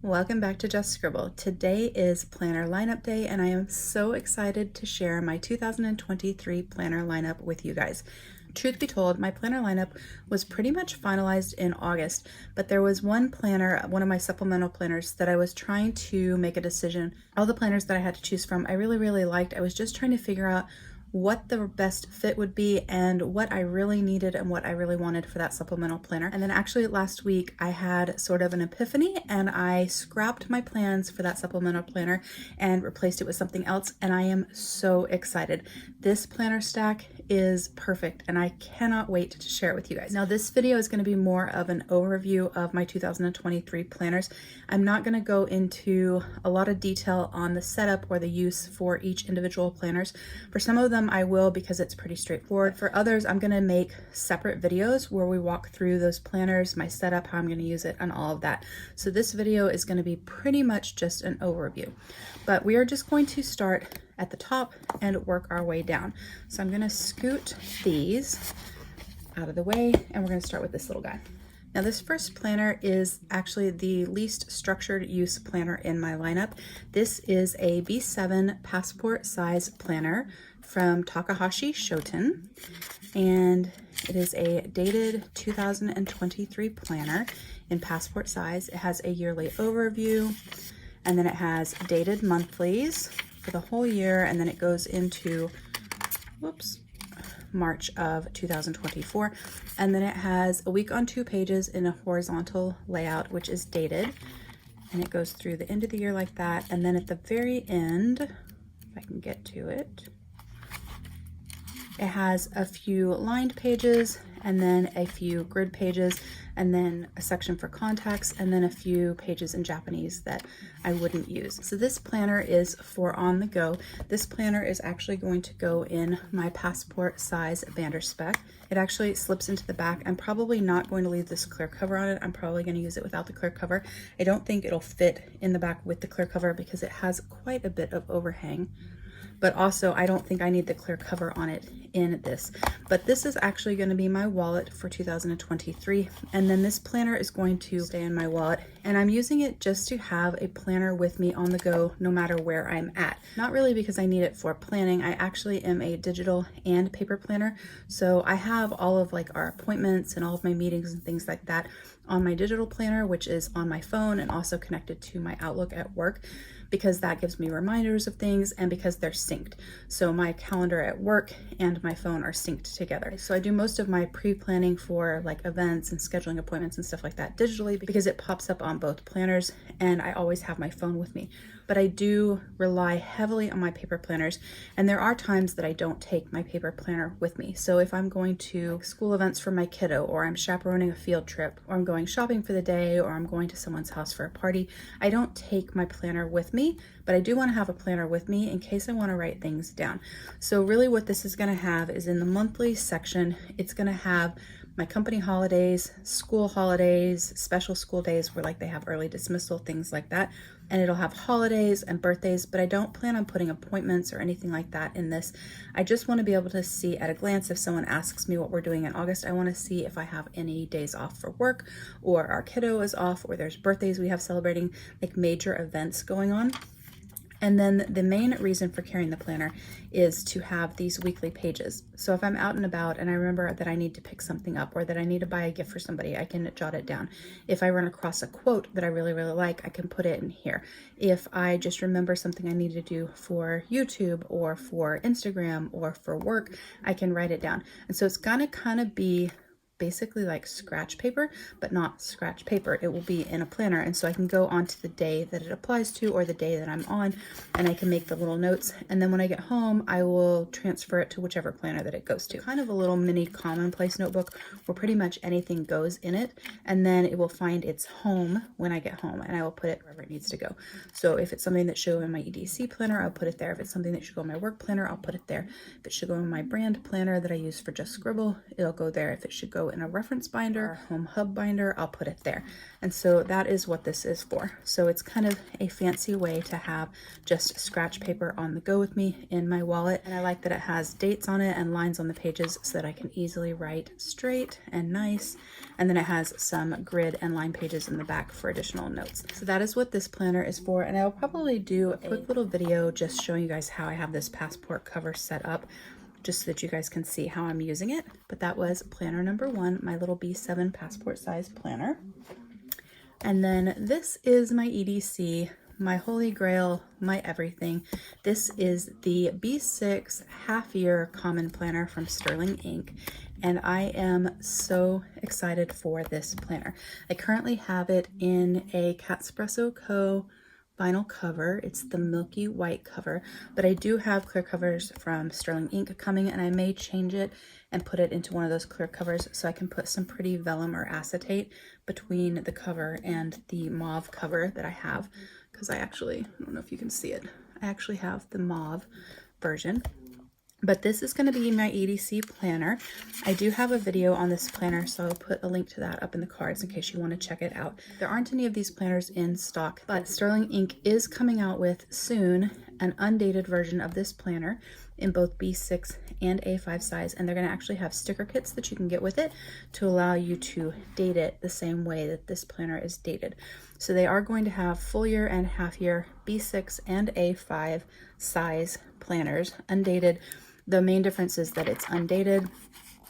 Welcome back to Just Scribble. Today is planner lineup day and I am so excited to share my 2023 planner lineup with you guys. Truth be told, my planner lineup was pretty much finalized in August, but there was one planner, one of my supplemental planners, that I was trying to make a decision. All the planners that I had to choose from, I really liked. I was just trying to figure out what the best fit would be and what I really needed and what I really wanted for that supplemental planner. And then actually last week I had sort of an epiphany and I scrapped my plans for that supplemental planner and replaced it with something else, and I am so excited. This planner stack is perfect and I cannot wait to share it with you guys. Now this video is going to be more of an overview of my 2023 planners. I'm not going to go into a lot of detail on the setup or the use for each individual planners. For some of them I will, because it's pretty straightforward. For others, I'm going to make separate videos where we walk through those planners, my setup, how I'm going to use it, and all of that. So this video is going to be pretty much just an overview, but we are just going to start at the top and work our way down. So I'm going to scoot these out of the way and we're going to start with this little guy. Now this first planner is actually the least structured use planner in my lineup. This is a B7 passport size planner from Takahashi Shoten, and it is a dated 2023 planner in passport size. It has a yearly overview, and then it has dated monthlies for the whole year, and then it goes into, March of 2024, and then it has a week on 2 pages in a horizontal layout, which is dated, and it goes through the end of the year like that. And then at the very end, if I can get to it, it has a few lined pages and then a few grid pages and then a section for contacts and then a few pages in Japanese that I wouldn't use. So this planner is for on the go. This planner is actually going to go in my passport size Vanderspec. It actually slips into the back. I'm probably not going to leave this clear cover on it. I'm probably going to use it without the clear cover. I don't think it'll fit in the back with the clear cover because it has quite a bit of overhang. But also I don't think I need the clear cover on it in this. But this is actually going to be my wallet for 2023, and then this planner is going to stay in my wallet, and I'm using it just to have a planner with me on the go no matter where I'm at. Not really because I need it for planning. I actually am a digital and paper planner, so I have all of like our appointments and all of my meetings and things like that on my digital planner, which is on my phone and also connected to my Outlook at work, because that gives me reminders of things and because they're synced. So my calendar at work and my phone are synced together. So I do most of my pre-planning for like events and scheduling appointments and stuff like that digitally because it pops up on both planners, and I always have my phone with me. But I do rely heavily on my paper planners, and there are times that I don't take my paper planner with me. So if I'm going to school events for my kiddo, or I'm chaperoning a field trip, or I'm going shopping for the day, or I'm going to someone's house for a party, I don't take my planner with me, but I do want to have a planner with me in case I want to write things down. So really what this is going to have is in the monthly section, it's going to have my company holidays, school holidays, special school days where like they have early dismissal, things like that. And it'll have holidays and birthdays, but I don't plan on putting appointments or anything like that in this. I just want to be able to see at a glance if someone asks me what we're doing in August. I want to see if I have any days off for work, or our kiddo is off, or there's birthdays we have celebrating, like major events going on. And then the main reason for carrying the planner is to have these weekly pages. So if I'm out and about and I remember that I need to pick something up or that I need to buy a gift for somebody, I can jot it down. If I run across a quote that I really like, I can put it in here. If I just remember something I need to do for YouTube or for Instagram or for work, I can write it down. And so it's gonna kind of be basically like scratch paper, but not scratch paper. It will be in a planner, and so I can go on to the day that it applies to or the day that I'm on, and I can make the little notes, and then when I get home I will transfer it to whichever planner that it goes to. Kind of a little mini commonplace notebook where pretty much anything goes in it, and then it will find its home when I get home, and I will put it wherever it needs to go. So if it's something that should go in my EDC planner, I'll put it there. If it's something that should go in my work planner, I'll put it there. If it should go in my brand planner that I use for Just Scribble, it'll go there. If it should go in a reference binder, home hub binder, I'll put it there. And so that is what this is for. So it's kind of a fancy way to have just scratch paper on the go with me in my wallet. And I like that it has dates on it and lines on the pages so that I can easily write straight and nice. And then it has some grid and line pages in the back for additional notes. So that is what this planner is for. And I'll probably do a quick little video just showing you guys how I have this passport cover set up, just so that you guys can see how I'm using it. But that was planner number 1, my little B7 passport size planner. And then this is my EDC, my holy grail, my everything. This is the B6 half-year common planner from Sterling Ink. And I am so excited for this planner. I currently have it in a Catspresso Co. vinyl cover. It's the milky white cover, but I do have clear covers from Sterling Ink coming, and I may change it and put it into one of those clear covers so I can put some pretty vellum or acetate between the cover and the mauve cover that I have, because I don't know if you can see it, I actually have the mauve version. But this is going to be my EDC planner. I do have a video on this planner, so I'll put a link to that up in the cards in case you want to check it out. There aren't any of these planners in stock, but Sterling Ink is coming out with soon an undated version of this planner in both B6 and A5 size, and they're going to actually have sticker kits that you can get with it to allow you to date it the same way that this planner is dated. So they are going to have full year and half year B6 and A5 size planners, undated. The main difference is that it's undated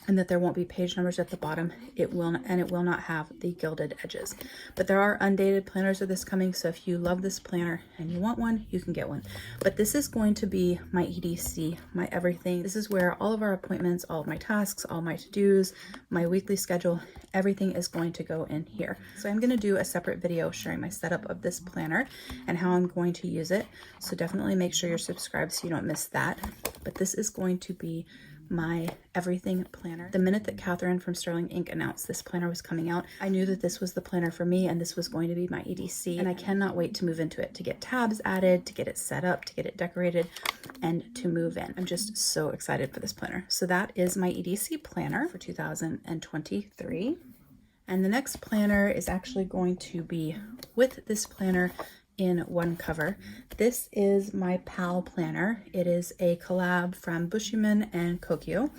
and that there won't be page numbers at the bottom. It will not have the gilded edges. But there are undated planners of this coming, so if you love this planner and you want one, you can get one. But this is going to be my EDC, my everything. This is where all of our appointments, all of my tasks, all my to-dos, my weekly schedule, everything is going to go in here. So I'm going to do a separate video sharing my setup of this planner and how I'm going to use it. So definitely make sure you're subscribed so you don't miss that. But this is going to be my everything planner. The minute that Catherine from Sterling Ink announced this planner was coming out, I knew that this was the planner for me and this was going to be my EDC, and I cannot wait to move into it, to get tabs added, to get it set up, to get it decorated, and to move in. I'm just so excited for this planner. So that is my EDC planner for 2023. And the next planner is actually going to be with this planner in one cover. This is my PAL planner. It is a collab from Bushyman and Kokyo,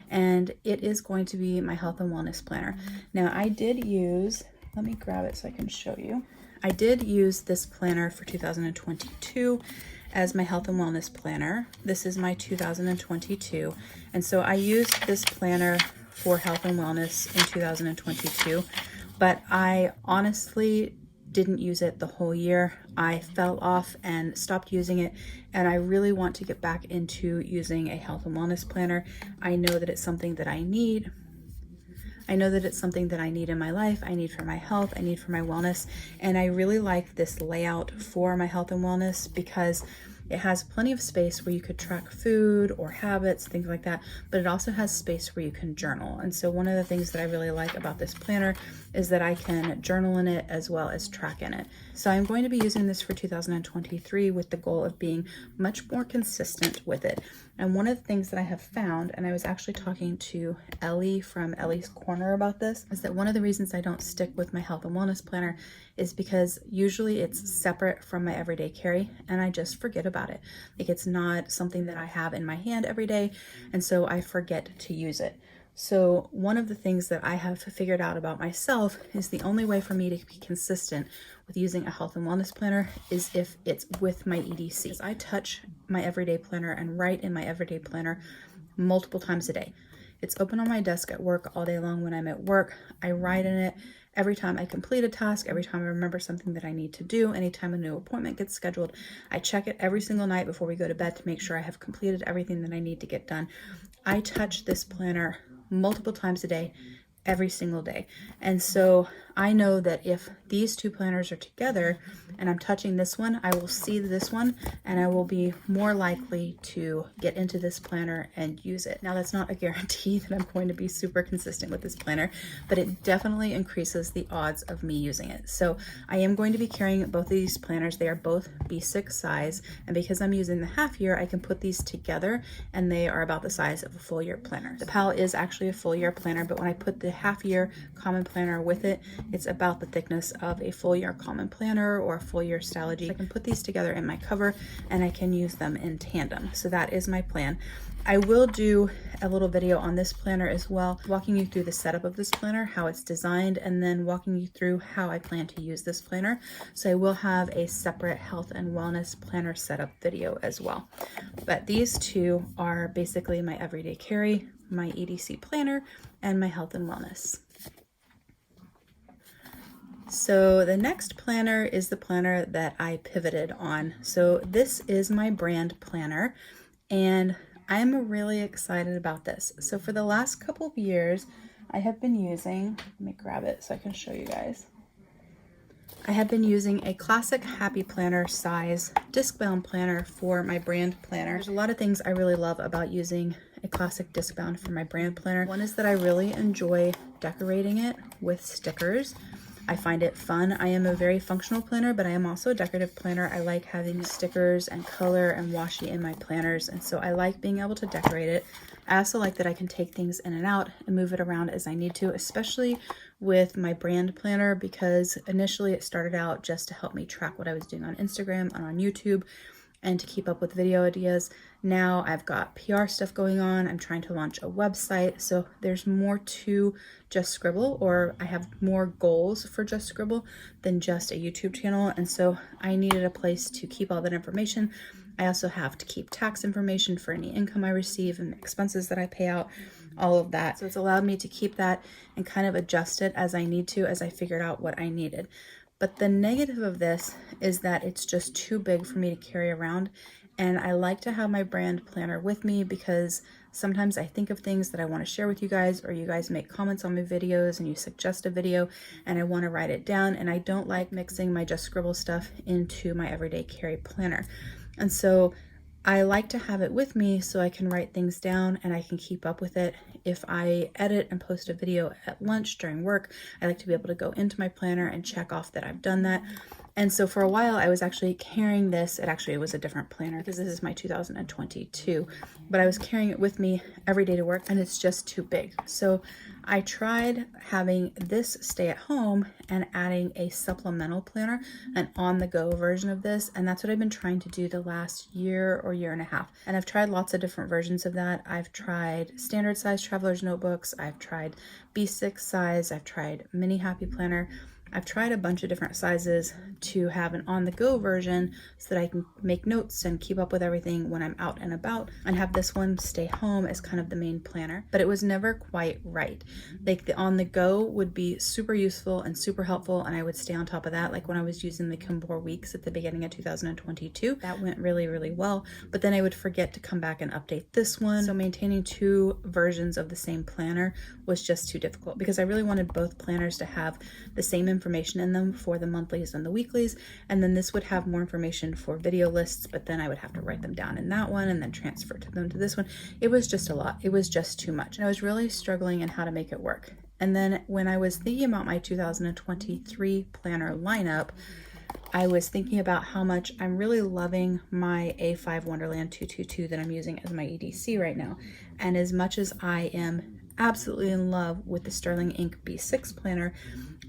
and it is going to be my health and wellness planner. Now I did use, let me grab it so I can show you. I did use this planner for 2022 as my health and wellness planner. This is my 2022, and so I used this planner for health and wellness in 2022, but I honestly didn't use it the whole year. I fell off and stopped using it, and I really want to get back into using a health and wellness planner. I know that it's something that I need. I know that it's something that I need in my life. I need for my health, I need for my wellness, and I really like this layout for my health and wellness because it has plenty of space where you could track food or habits, things like that, but it also has space where you can journal. And so one of the things that I really like about this planner is that I can journal in it as well as track in it. So I'm going to be using this for 2023 with the goal of being much more consistent with it. And one of the things that I have found, and I was actually talking to Ellie from Ellie's Corner about this, is that one of the reasons I don't stick with my health and wellness planner is because usually it's separate from my everyday carry and I just forget about it. Like, it's not something that I have in my hand every day, and so I forget to use it. So one of the things that I have figured out about myself is the only way for me to be consistent with using a health and wellness planner is if it's with my EDC. I touch my everyday planner and write in my everyday planner multiple times a day. It's open on my desk at work all day long when I'm at work. I write in it every time I complete a task, every time I remember something that I need to do, anytime a new appointment gets scheduled. I check it every single night before we go to bed to make sure I have completed everything that I need to get done. I touch this planner multiple times a day, every single day. And so I know that if these two planners are together and I'm touching this one, I will see this one and I will be more likely to get into this planner and use it. Now, that's not a guarantee that I'm going to be super consistent with this planner, but it definitely increases the odds of me using it. So I am going to be carrying both of these planners. They are both B6 size, and because I'm using the half year, I can put these together and they are about the size of a full year planner. The PAL is actually a full year planner, but when I put the the half-year common planner with it. It's about the thickness of a full-year common planner or a full-year Stylogy. I can put these together in my cover and I can use them in tandem. So that is my plan. I will do a little video on this planner as well, walking you through the setup of this planner, how it's designed, and then walking you through how I plan to use this planner. So I will have a separate health and wellness planner setup video as well. But these two are basically my everyday carry, my EDC planner, and my health and wellness. So the next planner is the planner that I pivoted on. So this is my brand planner, and I'm really excited about this. So for the last couple of years, I have been using, let me grab it so I can show you guys. I have been using a classic Happy Planner size disc-bound planner for my brand planner. There's a lot of things I really love about using a classic disc-bound for my brand planner. One is that I really enjoy decorating it with stickers. I find it fun. I am a very functional planner, but I am also a decorative planner. I like having stickers and color and washi in my planners, and so I like being able to decorate it. I also like that I can take things in and out and move it around as I need to, especially with my brand planner, because initially it started out just to help me track what I was doing on Instagram and on YouTube and to keep up with video ideas. Now I've got PR stuff going on. I'm trying to launch a website. So there's more to Just Scribble, or I have more goals for Just Scribble than just a YouTube channel. And so I needed a place to keep all that information. I also have to keep tax information for any income I receive and expenses that I pay out, all of that. So it's allowed me to keep that and kind of adjust it as I need to, as I figured out what I needed. But the negative of this is that it's just too big for me to carry around. And I like to have my brand planner with me because sometimes I think of things that I want to share with you guys, or you guys make comments on my videos and you suggest a video and I want to write it down. And I don't like mixing my Just Scribble stuff into my everyday carry planner. And so I like to have it with me so I can write things down and I can keep up with it. If I edit and post a video at lunch during work, I like to be able to go into my planner and check off that I've done that. And so for a while I was actually carrying this. It was a different planner because this is my 2022, but I was carrying it with me every day to work and it's just too big. So I tried having this stay at home and adding a supplemental planner, an on-the-go version of this. And that's what I've been trying to do the last year or year and a half. And I've tried lots of different versions of that. I've tried standard size traveler's notebooks. I've tried B6 size. I've tried mini Happy Planner. I've tried a bunch of different sizes to have an on-the-go version so that I can make notes and keep up with everything when I'm out and about, and have this one stay home as kind of the main planner. But it was never quite right. Like the on-the-go would be super useful and super helpful, and I would stay on top of that. Like when I was using the Kimbor Weeks at the beginning of 2022, that went really, really well. But then I would forget to come back and update this one. So maintaining two versions of the same planner was just too difficult because I really wanted both planners to have the same information in them for the monthlies and the weeklies, and then this would have more information for video lists, but then I would have to write them down in that one and then transfer them to this one. It was just a lot. It was just too much, and I was really struggling in how to make it work. And then when I was thinking about my 2023 planner lineup, I was thinking about how much I'm really loving my A5 Wonderland222 that I'm using as my EDC right now. And as much as I am absolutely in love with the Sterling Ink B6 planner,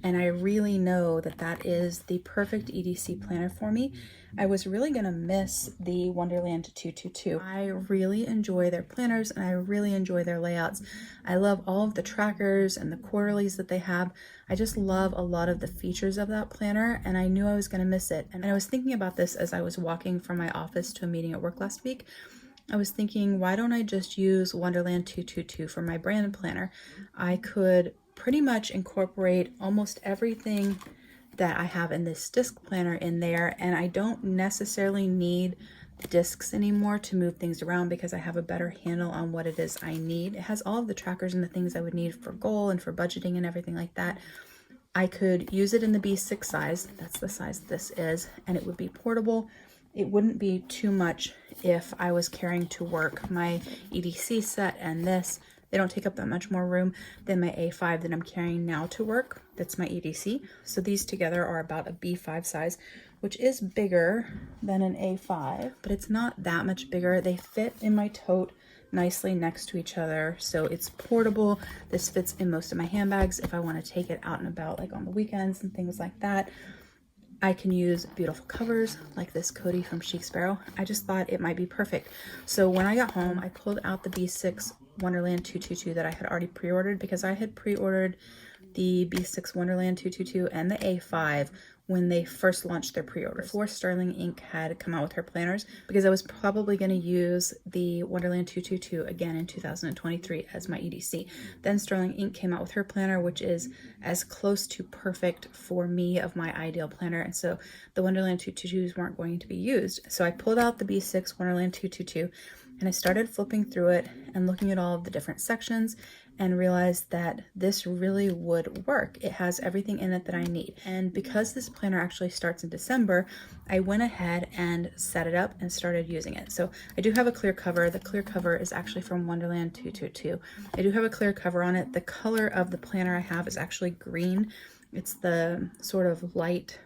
and I really know that that is the perfect EDC planner for me, I was really going to miss the Wonderland222. I really enjoy their planners and I really enjoy their layouts. I love all of the trackers and the quarterlies that they have. I just love a lot of the features of that planner, and I knew I was going to miss it. And I was thinking about this as I was walking from my office to a meeting at work last week. I was thinking, why don't I just use Wonderland222 for my brand planner? I could pretty much incorporate almost everything that I have in this disc planner in there, and I don't necessarily need discs anymore to move things around because I have a better handle on what it is I need. It has all of the trackers and the things I would need for goal and for budgeting and everything like that. I could use it in the B6 size, that's the size this is, and it would be portable. It wouldn't be too much if I was carrying to work my EDC set and this. They don't take up that much more room than my A5 that I'm carrying now to work. That's my EDC. So these together are about a B5 size, which is bigger than an A5, but it's not that much bigger. They fit in my tote nicely next to each other, so it's portable. This fits in most of my handbags if I want to take it out and about, like on the weekends and things like that. I can use beautiful covers like this Cody from Chic Sparrow. I just thought it might be perfect. So when I got home, I pulled out the B6 Wonderland222 that I had already pre-ordered, because I had pre-ordered the B6 Wonderland222 and the A5 when they first launched their pre-order, before Sterling Ink had come out with her planners, because I was probably going to use the Wonderland222 again in 2023 as my EDC. Then Sterling Ink came out with her planner, which is as close to perfect for me of my ideal planner, and so the Wonderland222s weren't going to be used. So I pulled out the B6 Wonderland222 and I started flipping through it and looking at all of the different sections, and realized that this really would work. It has everything in it that I need. And because this planner actually starts in December, I went ahead and set it up and started using it. So I do have a clear cover. The clear cover is actually from Wonderland222. I do have a clear cover on it. The color of the planner I have is actually green. It's the sort of light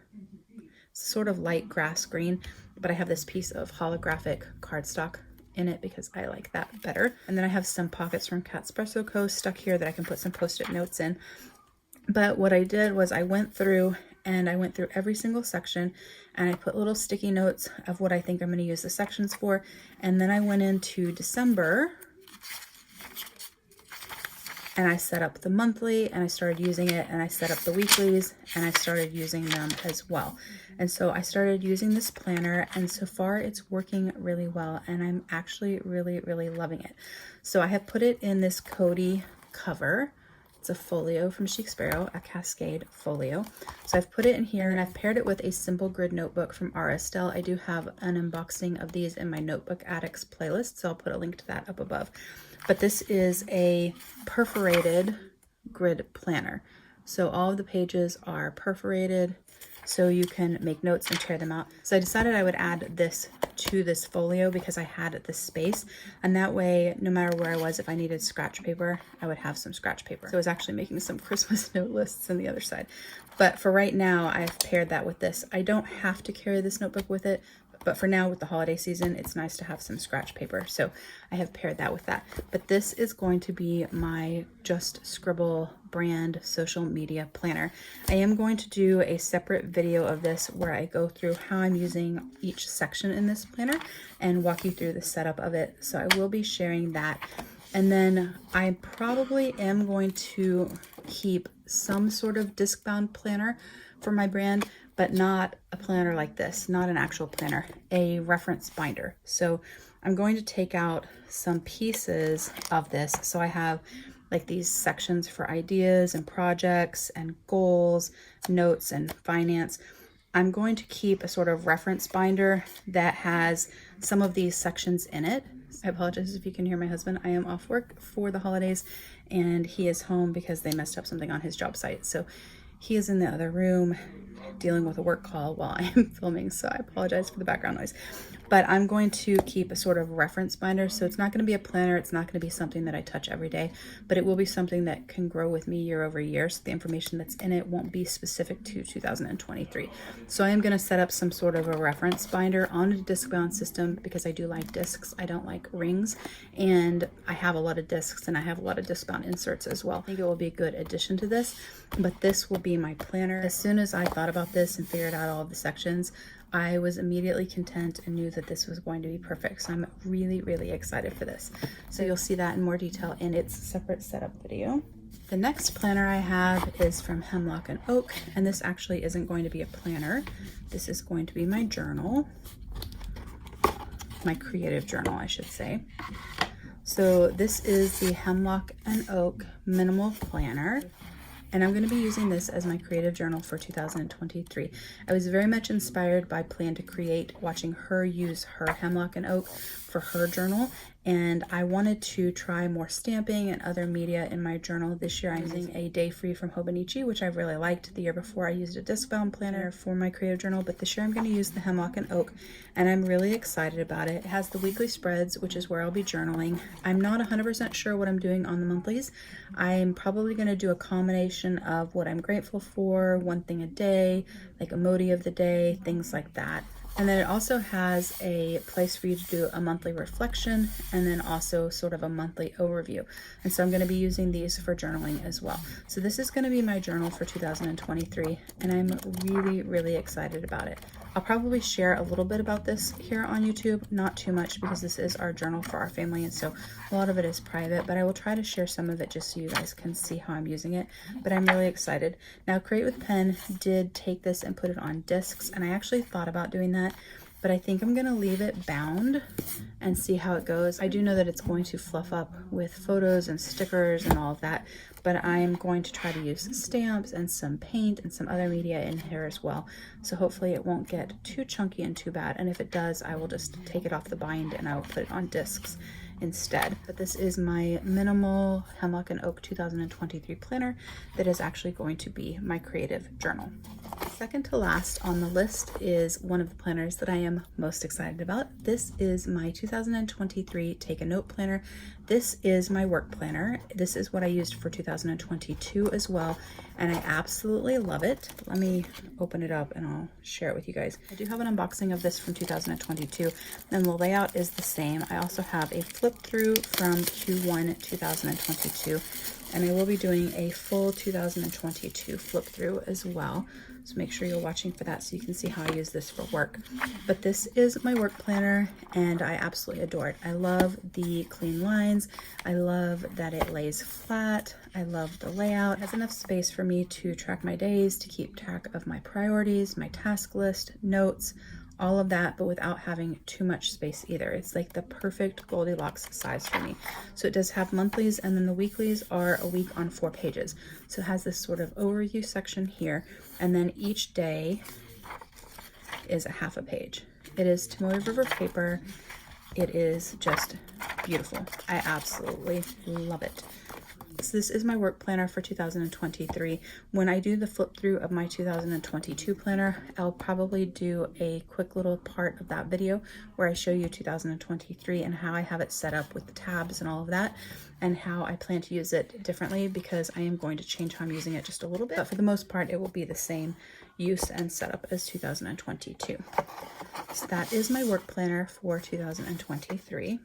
grass green, but I have this piece of holographic cardstock in it because I like that better. And then I have some pockets from Catspresso Co. stuck here that I can put some post-it notes in. But what I did was I went through every single section and I put little sticky notes of what I think I'm going to use the sections for. And then I went into December and I set up the monthly and I started using it, and I set up the weeklies and I started using them as well. And so I started using this planner, and so far it's working really well, and I'm actually really, really loving it. So I have put it in this Cody cover. It's a folio from Chic Sparrow, a Cascade folio. So I've put it in here, and I've paired it with a simple grid notebook from Estelle. I do have an unboxing of these in my Notebook Addicts playlist, so I'll put a link to that up above. But this is a perforated grid planner. So all of the pages are perforated, so you can make notes and tear them out. So I decided I would add this to this folio because I had this space, and that way, no matter where I was, if I needed scratch paper, I would have some scratch paper. So I was actually making some Christmas note lists on the other side. But for right now, I've paired that with this. I don't have to carry this notebook with it, but for now, with the holiday season, it's nice to have some scratch paper. So I have paired that with that. But this is going to be my Just Scribble brand social media planner. I am going to do a separate video of this where I go through how I'm using each section in this planner and walk you through the setup of it. So I will be sharing that. And then I probably am going to keep some sort of disc-bound planner for my brand, but not a planner like this, not an actual planner, a reference binder. So I'm going to take out some pieces of this. So I have like these sections for ideas and projects and goals, notes and finance. I'm going to keep a sort of reference binder that has some of these sections in it. I apologize if you can hear my husband. I am off work for the holidays and he is home because they messed up something on his job site. So he is in the other room dealing with a work call while I'm filming, so I apologize for the background noise. But I'm going to keep a sort of reference binder, so it's not going to be a planner, it's not going to be something that I touch every day, but it will be something that can grow with me year over year, so the information that's in it won't be specific to 2023. So I am going to set up some sort of a reference binder on a disc-bound system because I do like discs, I don't like rings, and I have a lot of discs and I have a lot of disc-bound inserts as well. I think it will be a good addition to this, but this will be my planner. As soon as I thought about this and figured out all of the sections, I was immediately content and knew that this was going to be perfect. So I'm really, really excited for this. So you'll see that in more detail in its separate setup video. The next planner I have is from Hemlock and Oak, and this actually isn't going to be a planner. This is going to be my journal, my creative journal, I should say. So this is the Hemlock and Oak Minimal Planner. And I'm going to be using this as my creative journal for 2023. I was very much inspired by Plan to Create, watching her use her Hemlock and Oak for her journal. And I wanted to try more stamping and other media in my journal. This year I'm using a Day Free from Hobonichi, which I've really liked. The year before I used a disc-bound planner for my creative journal, but this year I'm going to use the Hemlock and Oak, and I'm really excited about it. It has the weekly spreads, which is where I'll be journaling. I'm not 100% sure what I'm doing on the monthlies. I'm probably going to do a combination of what I'm grateful for, one thing a day, like emoji of the day, things like that. And then it also has a place for you to do a monthly reflection and then also sort of a monthly overview. And so I'm going to be using these for journaling as well. So this is going to be my journal for 2023, and I'm really, really excited about it. I'll probably share a little bit about this here on YouTube, not too much because this is our journal for our family, and so a lot of it is private, but I will try to share some of it just so you guys can see how I'm using it. But I'm really excited. Now, Create with Pen did take this and put it on discs, and I actually thought about doing that, but I think I'm going to leave it bound and see how it goes. I do know that it's going to fluff up with photos and stickers and all of that, but I'm going to try to use stamps and some paint and some other media in here as well. So hopefully it won't get too chunky and too bad. And if it does, I will just take it off the bind and I will put it on discs instead. But this is my minimal Hemlock and Oak 2023 planner that is actually going to be my creative journal. Second to last on the list is one of the planners that I am most excited about. This is my 2023 Take a Note planner. This is my work planner. This is what I used for 2022 as well, and I absolutely love it. Let me open it up and I'll share it with you guys. I do have an unboxing of this from 2022, and the layout is the same. I also have a flip through from Q1 2022, and I will be doing a full 2022 flip through as well. So make sure you're watching for that so you can see how I use this for work. But this is my work planner and I absolutely adore it. I love the clean lines. I love that it lays flat. I love the layout. It has enough space for me to track my days, to keep track of my priorities, my task list, notes, all of that, but without having too much space either. It's like the perfect Goldilocks size for me. So it does have monthlies, and then the weeklies are a week on 4 pages. So it has this sort of overview section here, and then each day is a half a page. It is Tomoe River paper. It is just beautiful. I absolutely love it. So this is my work planner for 2023. When I do the flip through of my 2022 planner, I'll probably do a quick little part of that video where I show you 2023 and how I have it set up with the tabs and all of that, and how I plan to use it differently because I am going to change how I'm using it just a little bit. But for the most part, it will be the same use and setup as 2022. So that is my work planner for 2023.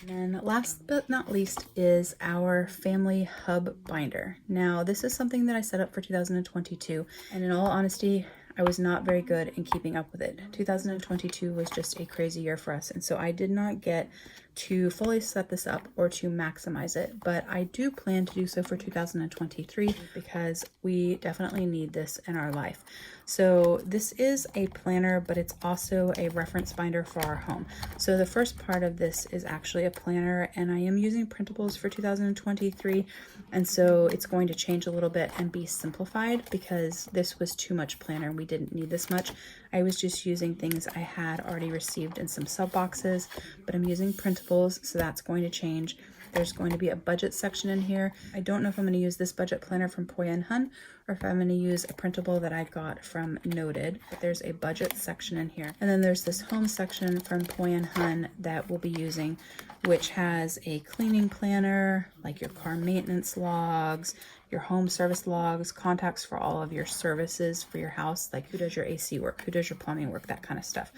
And then last but not least is our family hub binder. Now, this is something that I set up for 2022, and in all honesty, I was not very good in keeping up with it. 2022 was just a crazy year for us, and so I did not get to fully set this up or to maximize it, but I do plan to do so for 2023 because we definitely need this in our life. So this is a planner, but it's also a reference binder for our home. So the first part of this is actually a planner, and I am using printables for 2023, and so it's going to change a little bit and be simplified because this was too much planner and we didn't need this much. I was just using things I had already received in some sub boxes, but I'm using printables, so that's going to change. There's going to be a budget section in here. I don't know if I'm going to use this budget planner from Poy & Hun or if I'm going to use a printable that I got from Noted, but there's a budget section in here. And then there's this home section from Poy & Hun that we'll be using, which has a cleaning planner, like your car maintenance logs, your home service logs, contacts for all of your services for your house, like who does your AC work, who does your plumbing work, that kind of stuff.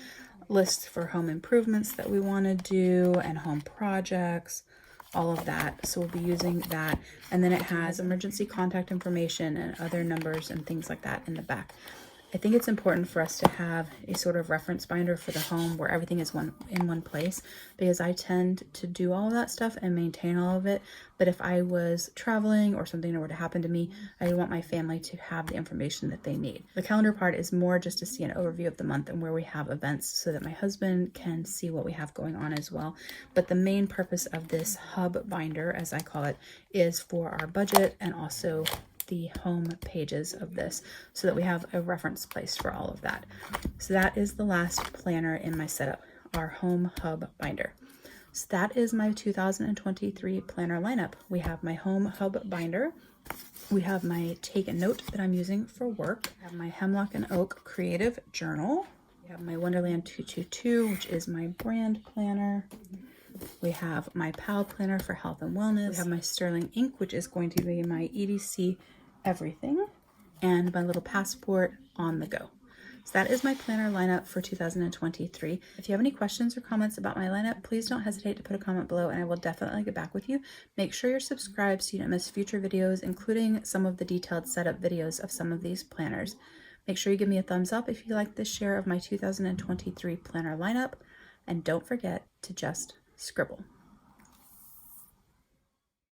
Lists for home improvements that we want to do and home projects, all of that. So we'll be using that. And then it has emergency contact information and other numbers and things like that in the back. I think it's important for us to have a sort of reference binder for the home where everything is in one place, because I tend to do all of that stuff and maintain all of it. But if I was traveling or something were to happen to me, I want my family to have the information that they need. The calendar part is more just to see an overview of the month and where we have events so that my husband can see what we have going on as well. But the main purpose of this hub binder, as I call it, is for our budget and also the home pages of this so that we have a reference place for all of that. So that is the last planner in my setup, our home hub binder. So that is my 2023 planner lineup. We have my home hub binder. We have my Take a Note that I'm using for work. I have my Hemlock and Oak creative journal. We have my Wonderland222, which is my brand planner. We have my PAL planner for health and wellness. We have my Sterling ink, which is going to be my EDC everything, and my little passport on the go. So that is my planner lineup for 2023. If you have any questions or comments about my lineup, please don't hesitate to put a comment below and I will definitely get back with you. Make sure you're subscribed so you don't miss future videos, including some of the detailed setup videos of some of these planners. Make sure you give me a thumbs up if you like this share of my 2023 planner lineup, and don't forget to just scribble.